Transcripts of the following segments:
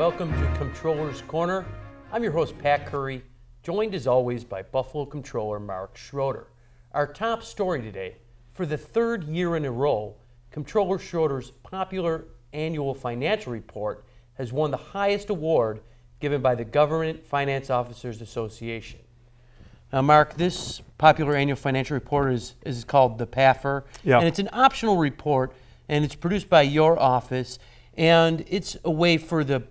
Welcome to Comptroller's Corner. I'm your host, Pat Curry, joined as always by Buffalo Comptroller Mark Schroeder. Our top story today, for the third year in a row, Comptroller Schroeder's popular annual financial report has won the highest award given by the Government Finance Officers Association. Now, Mark, this popular annual financial report is called the PAFR, and it's an optional report, and it's produced by your office, and it's a way for the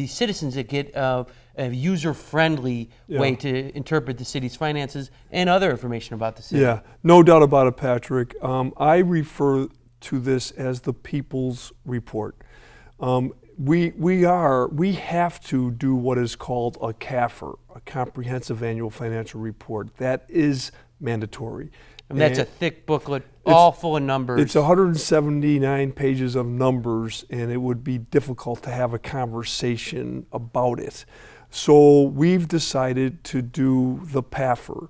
citizens to get a user-friendly way to interpret the city's finances and other information about the city. Yeah, no doubt about it, Patrick. I refer to this as the People's Report. We have to do what is called a CAFR, a Comprehensive Annual Financial Report. That is mandatory. And that's a thick booklet, all full of numbers. It's 179 pages of numbers, and it would be difficult to have a conversation about it. So we've decided to do the PAFR.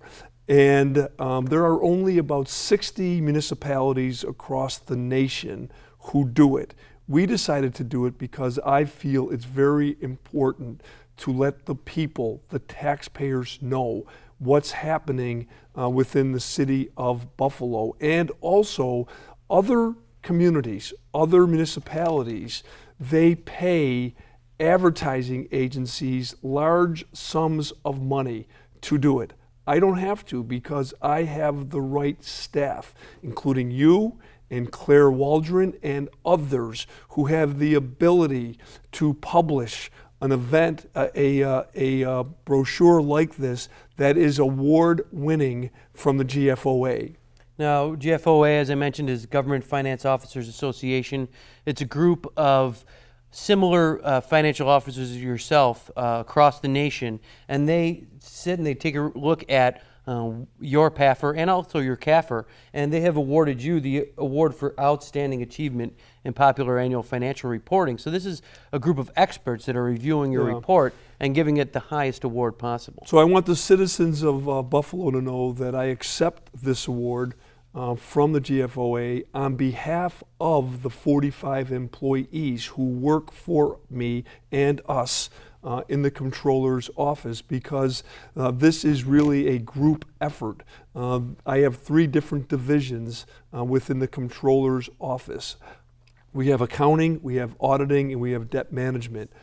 And there are only about 60 municipalities across the nation who do it. We decided to do it because I feel it's very important to let the people, the taxpayers, know what's happening within the city of Buffalo, and also other communities, other municipalities. They pay advertising agencies large sums of money to do it. I don't have to because I have the right staff, including you and Claire Waldron and others who have the ability to publish an event, a brochure like this that is award-winning from the GFOA. Now, GFOA, as I mentioned, is Government Finance Officers Association. It's a group of similar financial officers as yourself across the nation, and they sit and they take a look at your PAFR and also your CAFR, and they have awarded you the award for outstanding achievement in popular annual financial reporting. So this is a group of experts that are reviewing your report and giving it the highest award possible. So I want the citizens of Buffalo to know that I accept this award from the GFOA on behalf of the 45 employees who work for me and us in the Comptroller's office, because this is really a group effort. I have 3 different divisions within the Comptroller's office. We have accounting, we have auditing, and we have debt management.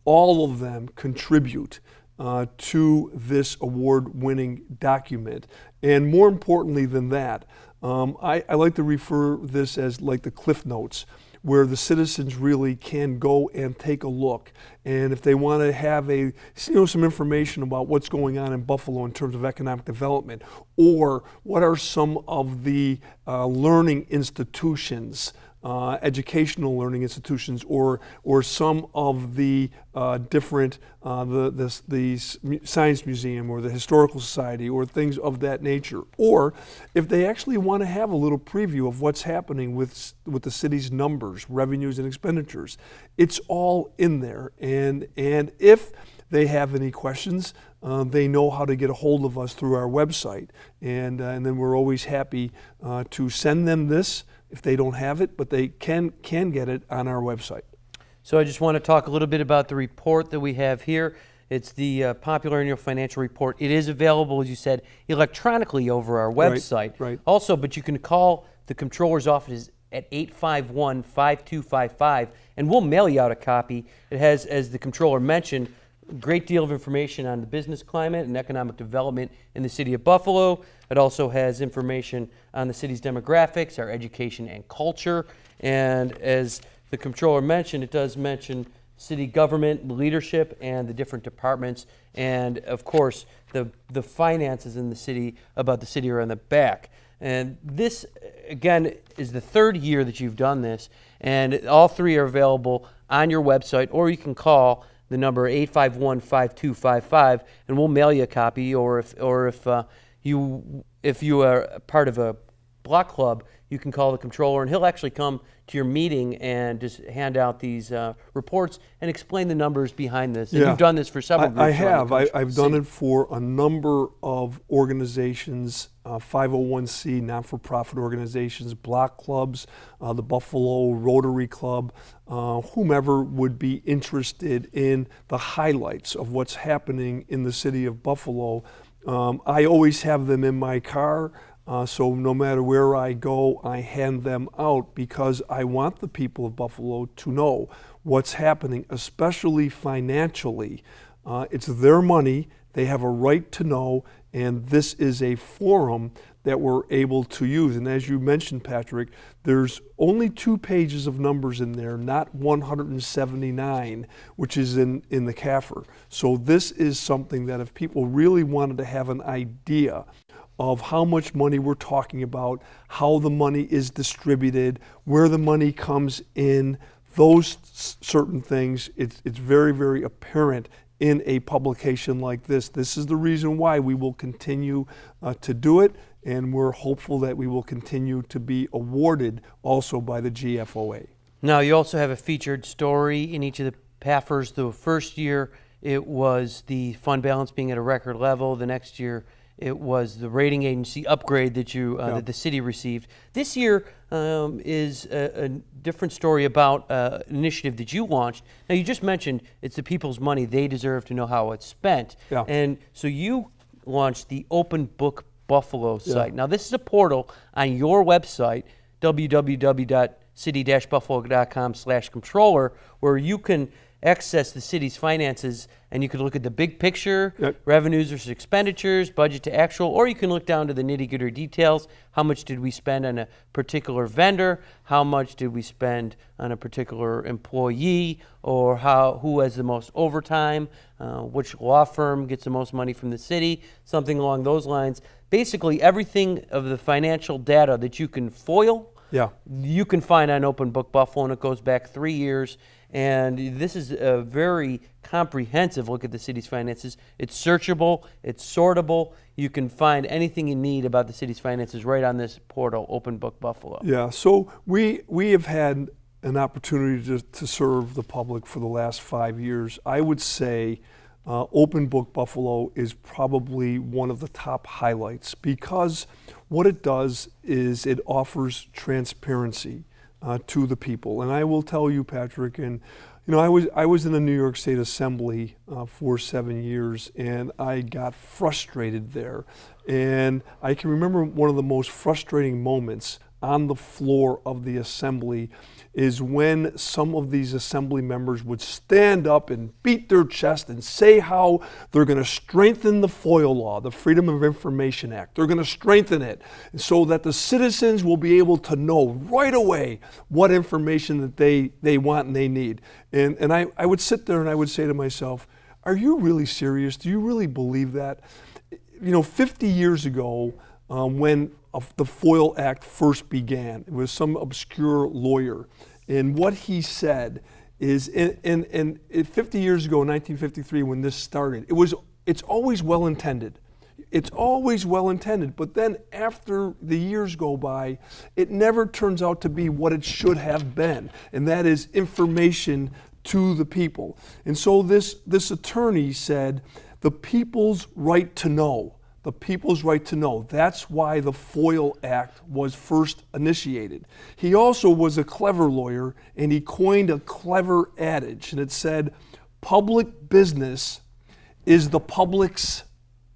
All of them contribute to this award-winning document. And more importantly than that, I like to refer this as like the Cliff Notes, where the citizens really can go and take a look. And if they want to have some information about what's going on in Buffalo in terms of economic development, or what are some of the learning institutions, educational learning institutions, or some of the different the Science Museum or the Historical Society or things of that nature. Or if they actually want to have a little preview of what's happening with the city's numbers, revenues and expenditures, it's all in there. And if they have any questions, they know how to get a hold of us through our website. And then we're always happy to send them this if they don't have it, but they can get it on our website. So I just want to talk a little bit about the report that we have here. It's the Popular Annual Financial Report. It is available, as you said, electronically over our website. Right. Also, but you can call the Comptroller's office at 851-5255, and we'll mail you out a copy. It has, as the Comptroller mentioned, a great deal of information on the business climate and economic development in the city of Buffalo. It also has information on the city's demographics, our education and culture. And as the Comptroller mentioned, it does mention city government, leadership, and the different departments. And of course, the finances in the city, about the city, are on the back. And this, again, is the third year that you've done this. And all 3 are available on your website, or you can call the number 851-5255, and we'll mail you a copy. Or if you are part of a block club, you can call the Comptroller, and he'll actually come to your meeting and just hand out these reports and explain the numbers behind this. And you've done this for several groups. I have. I've done it for a number of organizations, 501c, not-for-profit organizations, block clubs, the Buffalo Rotary Club, whomever would be interested in the highlights of what's happening in the city of Buffalo. I always have them in my car. So no matter where I go, I hand them out because I want the people of Buffalo to know what's happening, especially financially. It's their money. They have a right to know, and this is a forum that we're able to use. And as you mentioned, Patrick, there's only 2 pages of numbers in there, not 179, which is in the CAFR. So this is something that if people really wanted to have an idea of how much money we're talking about, how the money is distributed, where the money comes in, those certain things, it's very, very apparent in a publication like this. This is the reason why we will continue to do it, and we're hopeful that we will continue to be awarded also by the GFOA. Now, you also have a featured story in each of the PAFRs. The first year, it was the fund balance being at a record level. The next year, it was the rating agency upgrade that that the city received. This year is a different story about an initiative that you launched. Now, you just mentioned it's the people's money. They deserve to know how it's spent. Yeah. And so you launched the Open Book Buffalo site. Now, this is a portal on your website, www.city-buffalo.com/comptroller, where you can access the city's finances, and you can look at the big picture, revenues versus expenditures, budget to actual, or you can look down to the nitty-gritty details. How much did we spend on a particular vendor? How much did we spend on a particular employee? Or who has the most overtime? Which law firm gets the most money from the city? Something along those lines. Basically, everything of the financial data that you can foil, you can find on Open Book Buffalo, and it goes back 3 years. And this is a very comprehensive look at the city's finances. It's searchable, it's sortable. You can find anything you need about the city's finances right on this portal, Open Book Buffalo. Yeah, so we have had an opportunity to serve the public for the last 5 years. I would say Open Book Buffalo is probably one of the top highlights because what it does is it offers transparency to the people. And I will tell you, Patrick, and you know, I was in the New York State Assembly for 7 years, and I got frustrated there. And I can remember one of the most frustrating moments on the floor of the assembly is when some of these assembly members would stand up and beat their chest and say how they're going to strengthen the FOIL law, the Freedom of Information Act. They're going to strengthen it so that the citizens will be able to know right away what information that they want and they need. And I would sit there and I would say to myself, are you really serious? Do you really believe that? You know, 50 years ago, when the FOIL Act first began, it was some obscure lawyer. And what he said is, 50 years ago, in 1953, when this started, it's always well-intended. It's always well-intended, but then after the years go by, it never turns out to be what it should have been, and that is information to the people. And so this attorney said, the people's right to know. The people's right to know. That's why the FOIL Act was first initiated. He also was a clever lawyer, and he coined a clever adage, and it said, public business is the public's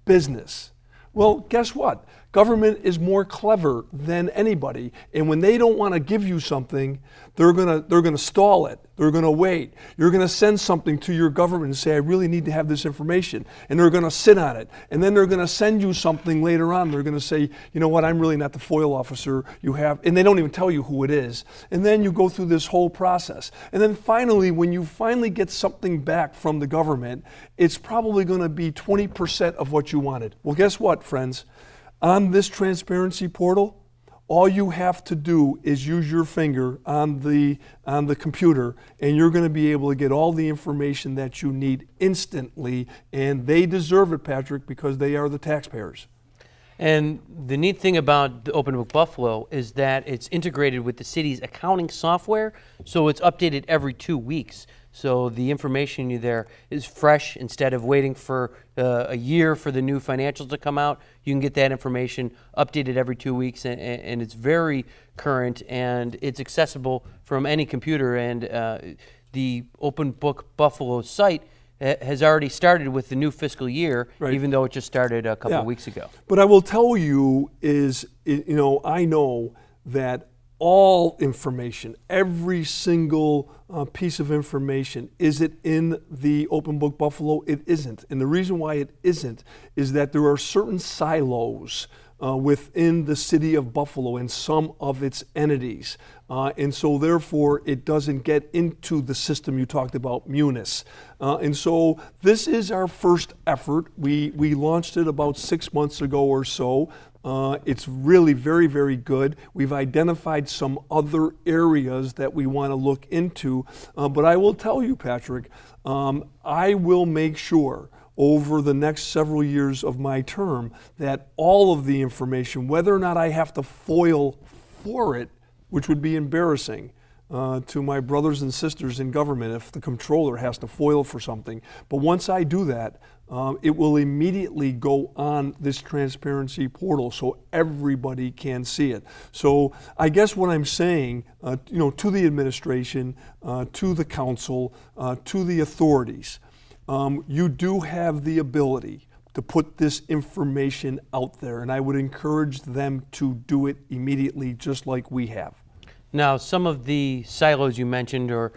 business. Well, guess what? Government is more clever than anybody, and when they don't want to give you something, they're gonna stall it. They're gonna wait. You're gonna send something to your government and say, I really need to have this information, and they're gonna sit on it, and then they're gonna send you something later on. They're gonna say, you know what? I'm really not the FOIL officer you have, and they don't even tell you who it is. And then you go through this whole process, and then finally, when you finally get something back from the government, it's probably gonna be 20% of what you wanted. Well, guess what, friends? On this transparency portal, all you have to do is use your finger on the computer, and you're going to be able to get all the information that you need instantly, and they deserve it, Patrick, because they are the taxpayers. And the neat thing about the Open Book Buffalo is that it's integrated with the city's accounting software, so it's updated every 2 weeks. So the information you there is fresh. Instead of waiting for a year for the new financials to come out, you can get that information updated every 2 weeks, and it's very current, and it's accessible from any computer. And the Open Book Buffalo site has already started with the new fiscal year, Right. even though it just started a couple Yeah. of weeks ago. But I will tell you I know that all information, every single piece of information, is it in the Open Book Buffalo? It isn't. And the reason why it isn't is that there are certain silos within the city of Buffalo and some of its entities. And so therefore it doesn't get into the system you talked about, Munis. And so this is our first effort. We launched it about 6 months ago or so. It's really very, very good. We've identified some other areas that we want to look into. But I will tell you, Patrick, I will make sure over the next several years of my term that all of the information, whether or not I have to FOIL for it, which would be embarrassing to my brothers and sisters in government if the Comptroller has to FOIL for something. But once I do that, it will immediately go on this transparency portal so everybody can see it. So I guess what I'm saying, to the administration, to the council, to the authorities, you do have the ability to put this information out there, and I would encourage them to do it immediately, just like we have. Now, some of the silos you mentioned are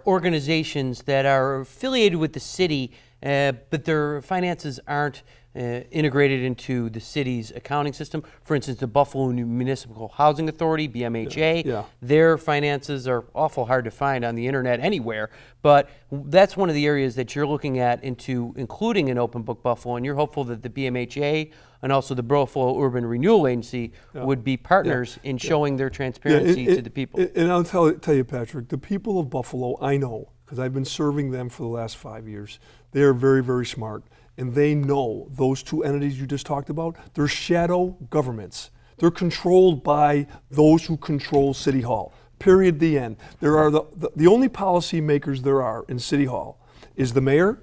organizations that are affiliated with the city, but their finances aren't integrated into the city's accounting system. For instance, the Buffalo Municipal Housing Authority, BMHA, Yeah. their finances are awful hard to find on the internet anywhere, but that's one of the areas that you're looking at into including an Open Book Buffalo, and you're hopeful that the BMHA and also the Buffalo Urban Renewal Agency would be partners in showing their transparency to the people. And I'll tell you, Patrick, the people of Buffalo, I know, because I've been serving them for the last 5 years, they are very, very smart. And they know those two entities you just talked about, they're shadow governments. They're controlled by those who control City Hall. Period, the end. There are the only policy makers there are in City Hall is the mayor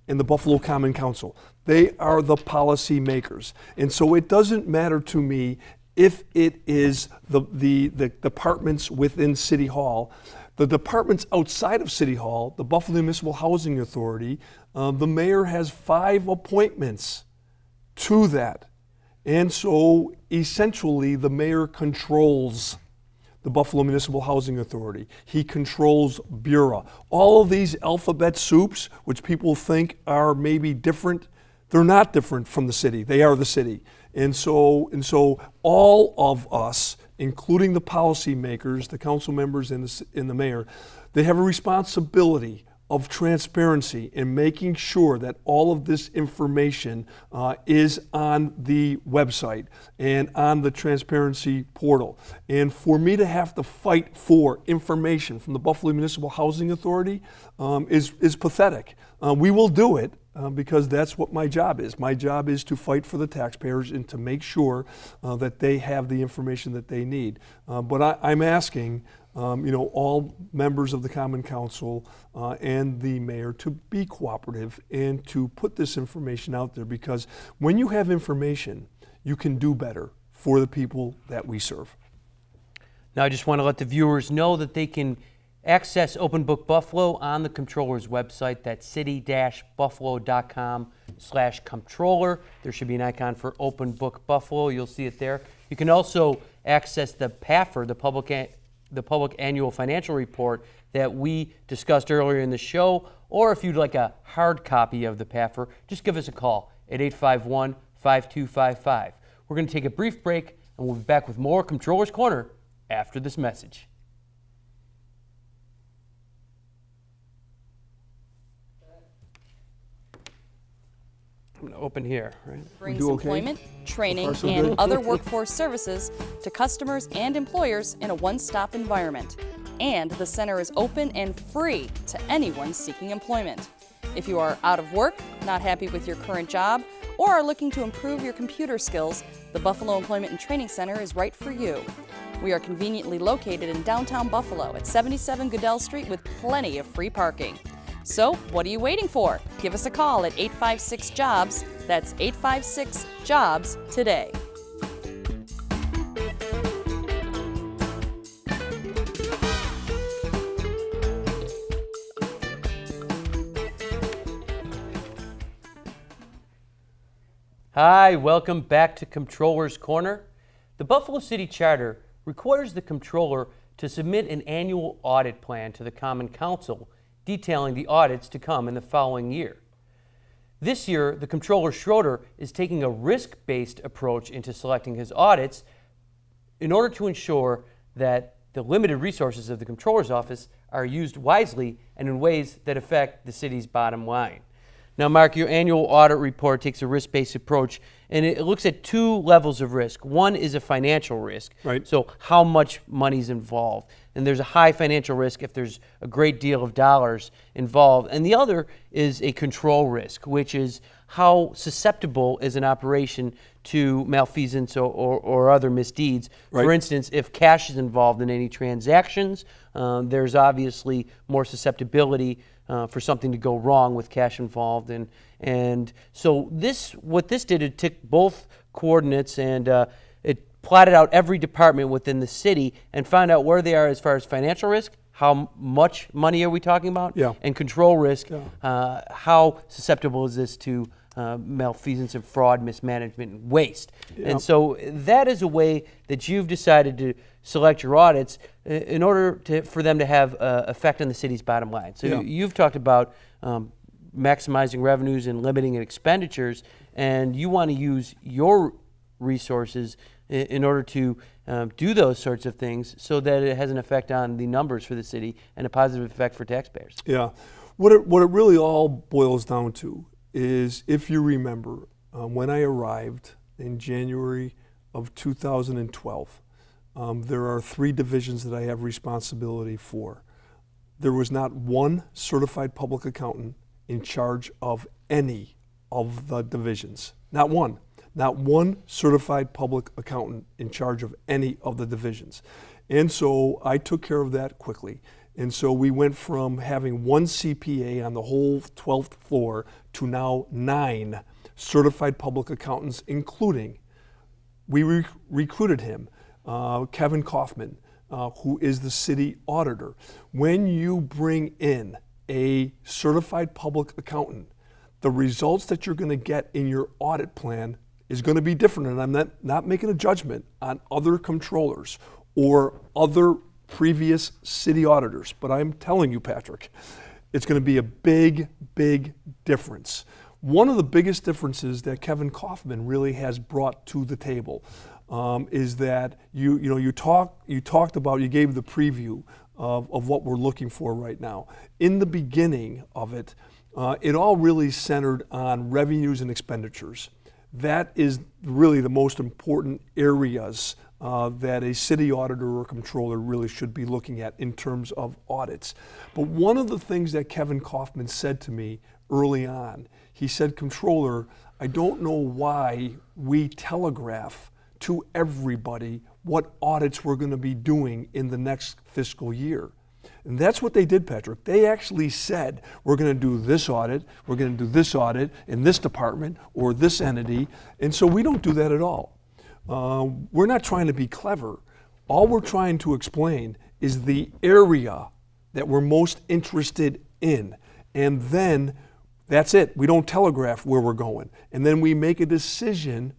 and the Buffalo Common Council. They are the policy makers. And so it doesn't matter to me if it is the departments within City Hall. The departments outside of City Hall, the Buffalo Municipal Housing Authority, the mayor has 5 appointments to that. And so essentially the mayor controls the Buffalo Municipal Housing Authority. He controls Bureau. All of these alphabet soups, which people think are maybe different, they're not different from the city. They are the city. And so all of us, including the policymakers, the council members, and the mayor, they have a responsibility of transparency in making sure that all of this information is on the website and on the transparency portal. And for me to have to fight for information from the Buffalo Municipal Housing Authority is pathetic. We will do it. Because that's what my job is. My job is to fight for the taxpayers and to make sure that they have the information that they need. But I'm asking, all members of the Common Council and the mayor to be cooperative and to put this information out there, because when you have information, you can do better for the people that we serve. Now, I just want to let the viewers know that they can access Open Book Buffalo on the Comptroller's website. That's city-buffalo.com/Comptroller. There should be an icon for Open Book Buffalo. You'll see it there. You can also access the PAFR, the Public Annual Financial Report that we discussed earlier in the show, or if you'd like a hard copy of the PAFR, just give us a call at 851-5255. We're going to take a brief break, and we'll be back with more Comptroller's Corner after this message. I'm going to open here, right? Brings do okay? employment, training, so and good? other workforce services to customers and employers in a one-stop environment. And the center is open and free to anyone seeking employment. If you are out of work, not happy with your current job, or are looking to improve your computer skills, the Buffalo Employment and Training Center is right for you. We are conveniently located in downtown Buffalo at 77 Goodell Street with plenty of free parking. So, what are you waiting for? Give us a call at 856-JOBS. That's 856-JOBS today. Hi, welcome back to Comptroller's Corner. The Buffalo City Charter requires the Comptroller to submit an annual audit plan to the Common Council detailing the audits to come in the following year. This year, the Comptroller Schroeder is taking a risk-based approach into selecting his audits in order to ensure that the limited resources of the Comptroller's office are used wisely and in ways that affect the city's bottom line. Now, Mark, your annual audit report takes a risk-based approach, and it looks at two levels of risk. One is a financial risk, right? So how much money is involved. And there's a high financial risk if there's a great deal of dollars involved. And the other is a control risk, which is how susceptible is an operation to malfeasance or other misdeeds. Right. For instance, if cash is involved in any transactions, there's obviously more susceptibility for something to go wrong with cash involved. And so what this did, it took both coordinates and it plotted out every department within the city and found out where they are as far as financial risk, how much money are we talking about, Yeah. and control risk, Yeah. how susceptible is this to malfeasance and fraud, mismanagement, and waste. Yeah. And so that is a way that you've decided to select your audits in order for them to have effect on the city's bottom line. So Yeah. you've talked about maximizing revenues and limiting expenditures, and you want to use your resources in order to do those sorts of things so that it has an effect on the numbers for the city and a positive effect for taxpayers. Yeah. What it really all boils down to is, if you remember, when I arrived in January of 2012, there are 3 divisions that I have responsibility for. There was not one certified public accountant in charge of any of the divisions. Not one. Not one certified public accountant in charge of any of the divisions. And so I took care of that quickly. And so we went from having 1 CPA on the whole 12th floor to now 9 certified public accountants, including, we recruited him, Kevin Kaufman, who is the city auditor. When you bring in a certified public accountant, the results that you're going to get in your audit plan is going to be different. And I'm not making a judgment on other controllers or other previous city auditors, but I'm telling you, Patrick, it's going to be a big, big difference. One of the biggest differences that Kevin Kaufman really has brought to the table is that you talked about, you gave the preview of what we're looking for right now. In the beginning of it, it all really centered on revenues and expenditures. That is really the most important areas that a city auditor or controller really should be looking at in terms of audits. But one of the things that Kevin Kaufman said to me early on, he said, "Controller, I don't know why we telegraph to everybody what audits we're going to be doing in the next fiscal year." And that's what they did, Patrick. They actually said, we're going to do this audit, we're going to do this audit in this department or this entity. And so we don't do that at all. We're not trying to be clever. All we're trying to explain is the area that we're most interested in. And then that's it. We don't telegraph where we're going. And then we make a decision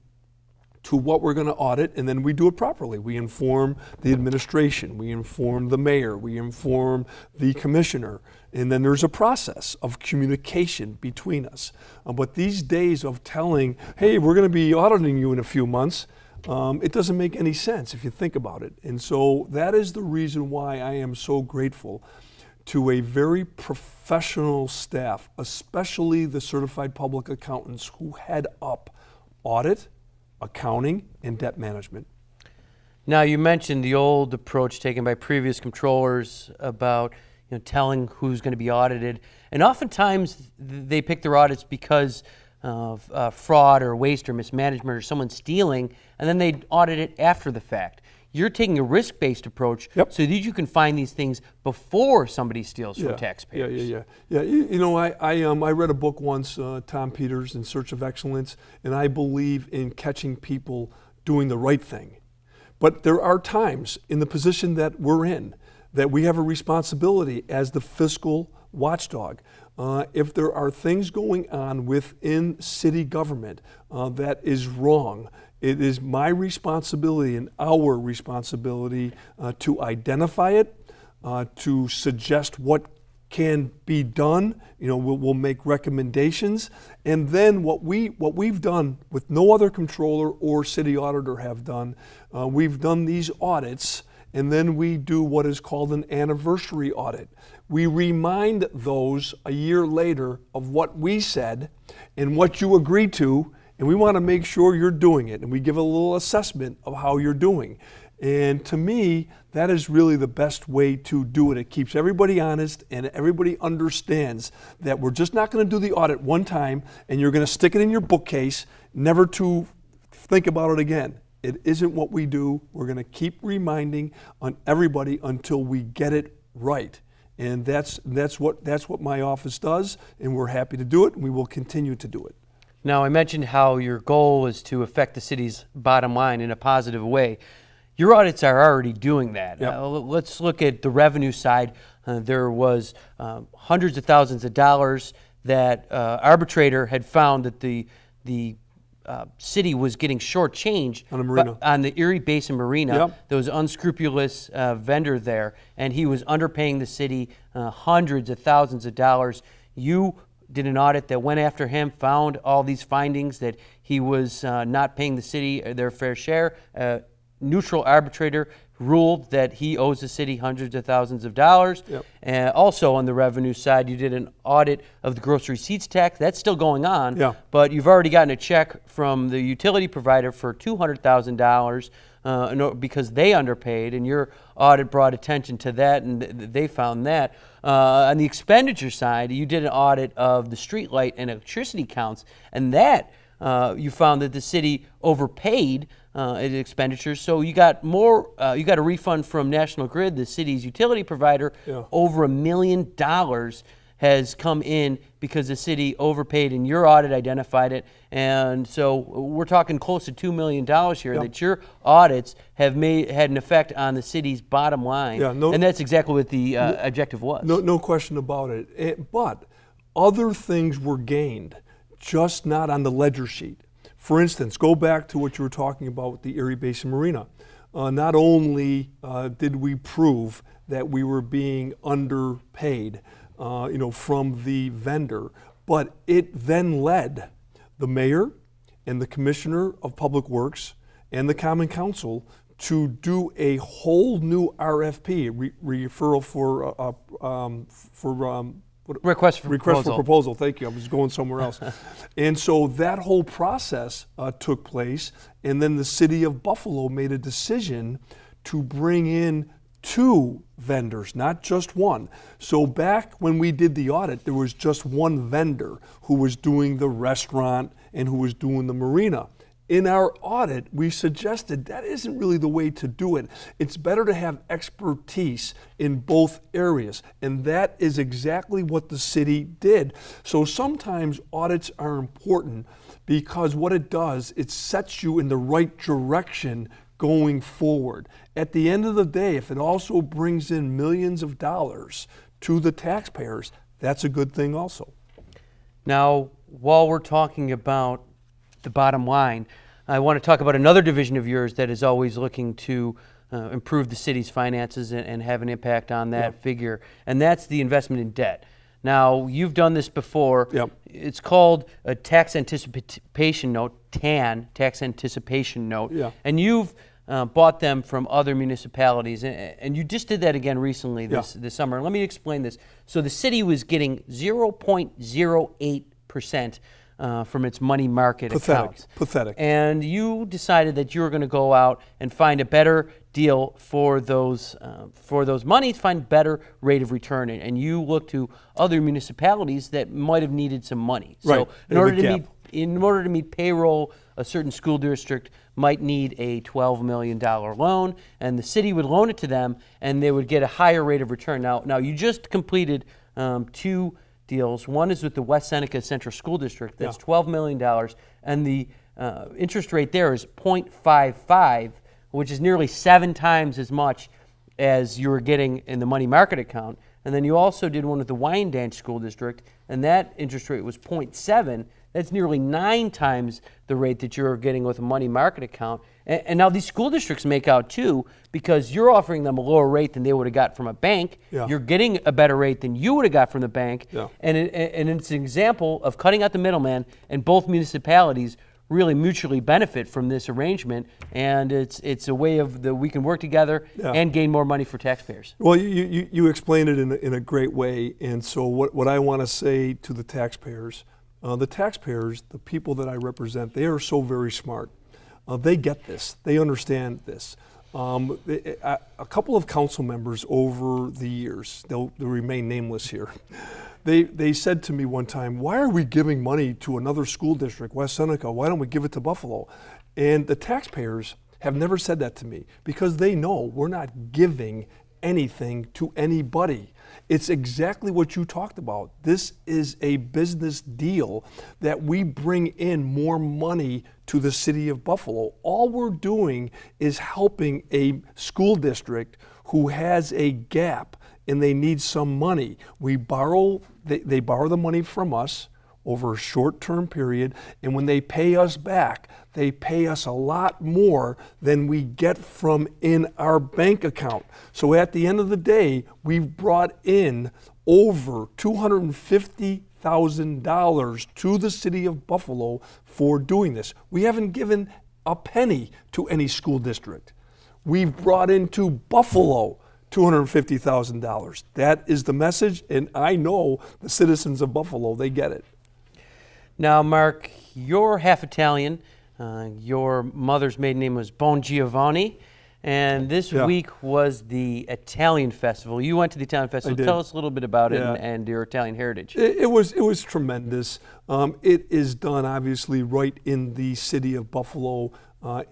to what we're going to audit, and then we do it properly. We inform the administration, we inform the mayor, we inform the commissioner, and then there's a process of communication between us. But these days of telling, hey, we're going to be auditing you in a few months, it doesn't make any sense if you think about it. And so that is the reason why I am so grateful to a very professional staff, especially the certified public accountants who head up audit, accounting, and debt management. Now, you mentioned the old approach taken by previous controllers about telling who's going to be audited, and oftentimes they pick their audits because fraud or waste or mismanagement or someone stealing, and then they audit it after the fact. You're taking a risk-based approach so that you can find these things before somebody steals from taxpayers. Yeah. You know, I read a book once, Tom Peters, In Search of Excellence, and I believe in catching people doing the right thing. But there are times in the position that we're in that we have a responsibility as the fiscal watchdog. If there are things going on within city government that is wrong, it is my responsibility and our responsibility to identify it, to suggest what can be done. You know, we'll make recommendations, and then what we've done with no other controller or city auditor have done, we've done these audits, and then we do what is called an anniversary audit. We remind those a year later of what we said and what you agreed to, and we want to make sure you're doing it, and we give a little assessment of how you're doing. And to me, that is really the best way to do it. It keeps everybody honest, and everybody understands that we're just not going to do the audit one time and you're going to stick it in your bookcase, never to think about it again. It isn't what we do. We're going to keep reminding on everybody until we get it right. And that's what my office does, and we're happy to do it, and we will continue to do it. Now, I mentioned how your goal is to affect the city's bottom line in a positive way. Your audits are already doing that. Yep. Let's look at the revenue side. There was hundreds of thousands of dollars that arbitrator had found that the city was getting shortchanged on the marina, on the Erie Basin Marina. Yep. There was an unscrupulous vendor there, and he was underpaying the city hundreds of thousands of dollars. You did an audit that went after him, found all these findings that he was not paying the city their fair share. Neutral arbitrator ruled that he owes the city hundreds of thousands of dollars. Yep. Also on the revenue side, you did an audit of the gross receipts tax. That's still going on, Yeah. but you've already gotten a check from the utility provider for $200,000 because they underpaid, and your audit brought attention to that, and they found that. On the expenditure side, you did an audit of the streetlight and electricity counts, and that you found that the city overpaid its expenditures. So you got more. You got a refund from National Grid, the city's utility provider. Yeah. Over $1 million has come in because the city overpaid, and your audit identified it. And so we're talking close to $2 million here. Yep. That your audits have had an effect on the city's bottom line. Yeah, and that's exactly what the objective was. No question about it. But other things were gained, just not on the ledger sheet. For instance, go back to what you were talking about with the Erie Basin Marina. Not only did we prove that we were being underpaid, from the vendor, but it then led the mayor and the commissioner of public works and the common council to do a whole new RFP, referral Request for proposal. Thank you. I was going somewhere else. And so that whole process took place, and then the city of Buffalo made a decision to bring in 2 vendors, not just one. So back when we did the audit, there was just one vendor who was doing the restaurant and who was doing the marina. In our audit, we suggested that isn't really the way to do it. It's better to have expertise in both areas, and that is exactly what the city did. So sometimes audits are important because what it does, it sets you in the right direction going forward. At the end of the day, if it also brings in millions of dollars to the taxpayers, that's a good thing also. Now, while we're talking about the bottom line, I want to talk about another division of yours that is always looking to improve the city's finances and have an impact on that figure, and that's the investment in debt. Now, you've done this before. Yep. It's called a tax anticipation note, TAN, tax anticipation note, and you've bought them from other municipalities, and you just did that again recently this summer. Let me explain this. So the city was getting 0.08% from its money market accounts. Pathetic. And you decided that you were going to go out and find a better deal for those monies, find better rate of return, and you look to other municipalities that might have needed some money. Right. So in order to meet payroll, a certain school district might need a $12 million loan, and the city would loan it to them, and they would get a higher rate of return. Now you just completed 2 deals. One is with the West Seneca Central School District. That's $12 million, and the interest rate there is 0.55, which is nearly 7 times as much as you were getting in the money market account. And then you also did one with the Wyandanch School District, and that interest rate was 0.7. That's nearly 9 times the rate that you're getting with a money market account. And now these school districts make out too, because you're offering them a lower rate than they would have got from a bank. Yeah. You're getting a better rate than you would have got from the bank. Yeah. And it's an example of cutting out the middleman, and both municipalities really mutually benefit from this arrangement, and it's a way of we can work together and gain more money for taxpayers. Well, you explained it in a great way, and so what I want to say to the taxpayers, the people that I represent, they are so very smart. They get this. They understand this. A couple of council members over the years, they'll remain nameless here, they said to me one time, why are we giving money to another school district, West Seneca? Why don't we give it to Buffalo? And the taxpayers have never said that to me, because they know we're not giving anything to anybody. It's exactly what you talked about. This is a business deal that we bring in more money to the city of Buffalo. All we're doing is helping a school district who has a gap and they need some money. They borrow the money from us over a short-term period, and when they pay us back, they pay us a lot more than we get from in our bank account. So at the end of the day, we've brought in over $250,000 to the city of Buffalo for doing this. We haven't given a penny to any school district. We've brought into Buffalo $250,000. That is the message, and I know the citizens of Buffalo, they get it. Now, Mark, you're half Italian. Your mother's maiden name was Bongiovanni, and this week was the Italian Festival. You went to the Italian Festival. Tell us a little bit about it and your Italian heritage. It was tremendous. It is done, obviously, right in the city of Buffalo,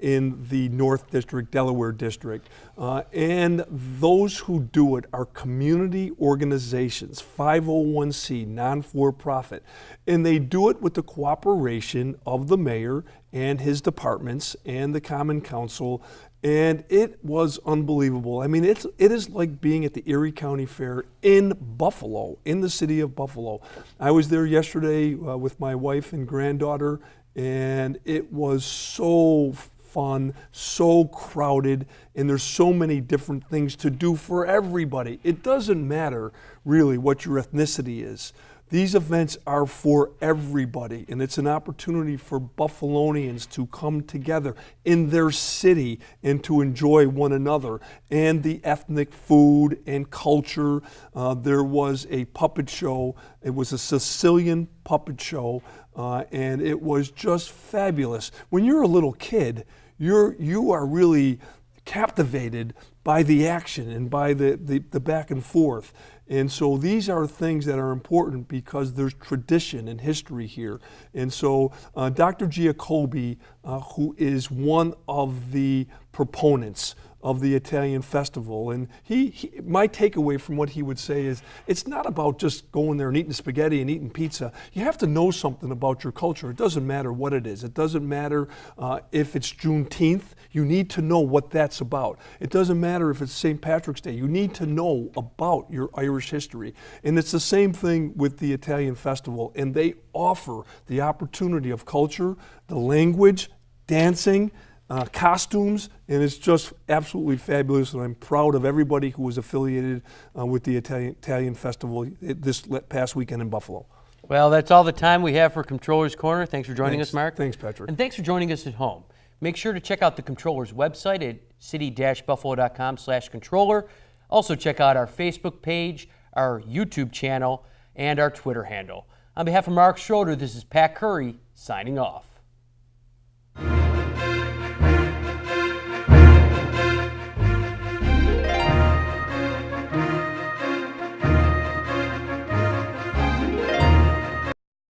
in the North District, Delaware District. And those who do it are community organizations, 501c, non-for-profit. And they do it with the cooperation of the mayor and his departments and the Common Council. And it was unbelievable. I mean, it is like being at the Erie County Fair in Buffalo, in the city of Buffalo. I was there yesterday with my wife and granddaughter, and it was so fun, so crowded, and there's so many different things to do for everybody. It doesn't matter really what your ethnicity is. These events are for everybody, and it's an opportunity for Buffalonians to come together in their city and to enjoy one another and the ethnic food and culture. There was a puppet show. It was a Sicilian puppet show, and it was just fabulous. When you're a little kid, you are really captivated by the action and by the back and forth. And so these are things that are important because there's tradition and history here. And so Dr. Giacobbe, who is one of the proponents of the Italian festival, and my takeaway from what he would say is, it's not about just going there and eating spaghetti and eating pizza. You have to know something about your culture. It doesn't matter what it is. It doesn't matter if it's Juneteenth. You need to know what that's about. It doesn't matter if it's St. Patrick's Day. You need to know about your Irish history. And it's the same thing with the Italian festival, and they offer the opportunity of culture, the language, dancing, costumes, and it's just absolutely fabulous, and I'm proud of everybody who was affiliated with the Italian Festival this past weekend in Buffalo. Well, that's all the time we have for Comptroller's Corner. Thanks for joining us, Mark. Thanks, Patrick. And thanks for joining us at home. Make sure to check out the Comptroller's website at city-buffalo.com/Comptroller. Also check out our Facebook page, our YouTube channel, and our Twitter handle. On behalf of Mark Schroeder, this is Pat Curry signing off.